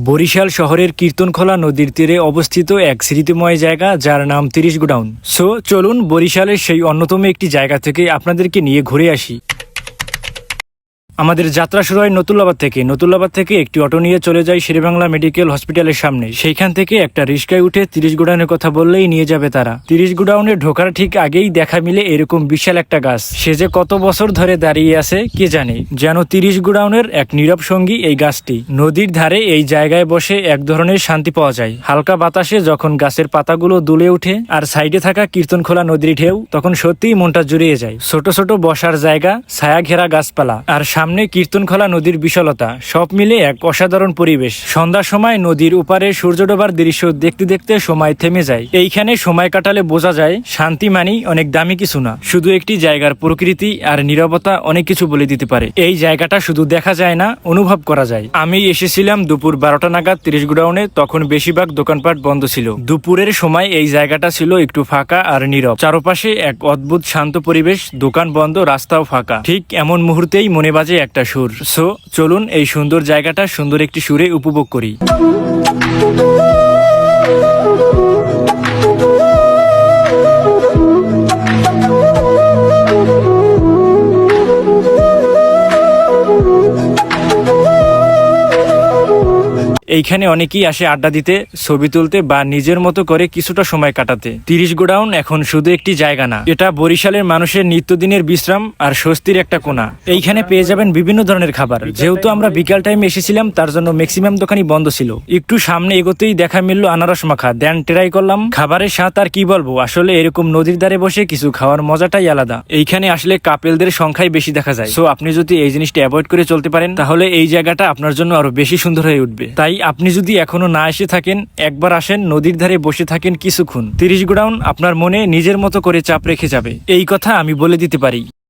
বরিশাল শহরের কীর্তনখোলা নদীর তীরে অবস্থিত এক স্মৃতিময় জায়গা যার নাম ৩০ গোডাউন। সো চলুন বরিশালের সেই অন্যতম একটি জায়গা থেকে আপনাদেরকে নিয়ে ঘুরে আসি। আমাদের যাত্রা শুরু হয় নতুল্লাবাদ থেকে একটি অটো নিয়ে চলে যায় শেরেবাংলা মেডিকেল হসপিটালের সামনে। সেইখান থেকে একটা রিস্কায় উঠে ৩০ গোডাউনের কথা বললেই নিয়ে যাবে তারা। ৩০ গোডাউনে ঢোকার ঠিক আগেই দেখা মিলে এরকম বিশাল একটা গাছ। সে যে কত বছর ধরে দাঁড়িয়ে আছে কে জানে, যেন ৩০ গোডাউনের এক নীরব সঙ্গী এই গাছটি। নদীর ধারে এই জায়গায় বসে এক ধরনের শান্তি পাওয়া যায়। হালকা বাতাসে যখন গাছের পাতাগুলো দুলে উঠে আর সাইডে থাকা কীর্তনখোলা নদীর ঢেউ, তখন সত্যিই মনটা জুড়িয়ে যায়। ছোট ছোট বসার জায়গা, ছায়া ঘেরা গাছপালা আর সামনে কীর্তনখোলা নদীর বিশালতা, সব মিলে এক অসাধারণ পরিবেশ। সন্ধ্যার সময় নদীর উপারে সূর্য ডোবার দৃশ্য দেখতে দেখতে সময় থেমে যায়। এইখানে সময় কাটালে বোঝা যায় শান্তি মানি অনেক দামি কিছু না, শুধু একটি জায়গার প্রকৃতি আর নীরবতা অনেক কিছু বলে দিতে পারে। এই জায়গাটা শুধু দেখা যায় না, অনুভব করা যায়। আমি এসেছিলাম দুপুর 12টা নাগাদ ৩০ গোডাউনে, তখন বেশিরভাগ দোকানপাট বন্ধ ছিল। দুপুরের সময় এই জায়গাটা ছিল একটু ফাঁকা আর নীরব। চারপাশে এক অদ্ভুত শান্ত পরিবেশ, দোকান বন্ধ, রাস্তাও ফাঁকা। ঠিক এমন মুহূর্তেই মনে বাজে একটা সুর। সো চলুন এই সুন্দর জায়গাটা সুন্দর একটি সুরে উপভোগ করি। এইখানে অনেকেই আসে আড্ডা দিতে, ছবি তুলতে বা নিজের মতো করে কিছুটা সময় কাটাতে। ৩০ গোডাউন এখন শুধু একটি জায়গা না, এটা বরিশালের মানুষের নিত্যদিনের বিশ্রাম আর স্বস্তির একটা কোণা। এইখানে পেয়ে যাবেন বিভিন্ন ধরনের খাবার। যেহেতু আমরা বিকাল টাইমে এসেছিলাম, তার জন্য ম্যাক্সিমাম দোকানই বন্ধ ছিল। একটু সামনে এগোতেই দেখা মিলল আনারস মাখা, দেন ট্রাই করলাম। খাবারের স্বাদ আর কি বলবো, আসলে এরকম নদীর ধারে বসে কিছু খাওয়ার মজাটাই আলাদা। এইখানে আসলে কাপেলদের সংখ্যাই বেশি দেখা যায়। সো আপনি যদি এই জিনিসটা অ্যাভয়েড করে চলতে পারেন, তাহলে এই জায়গাটা আপনার জন্য আরো বেশি সুন্দর হয়ে উঠবে। তাই আপনি যদি এখনো না এসে থাকেন, একবার আসেন, নদীর ধারে বসে থাকেন কিছুক্ষণ। ৩০ গোডাউন আপনার মনে নিজের মতো করে চাপ রেখে যাবে, এই কথা আমি বলে দিতে পারি।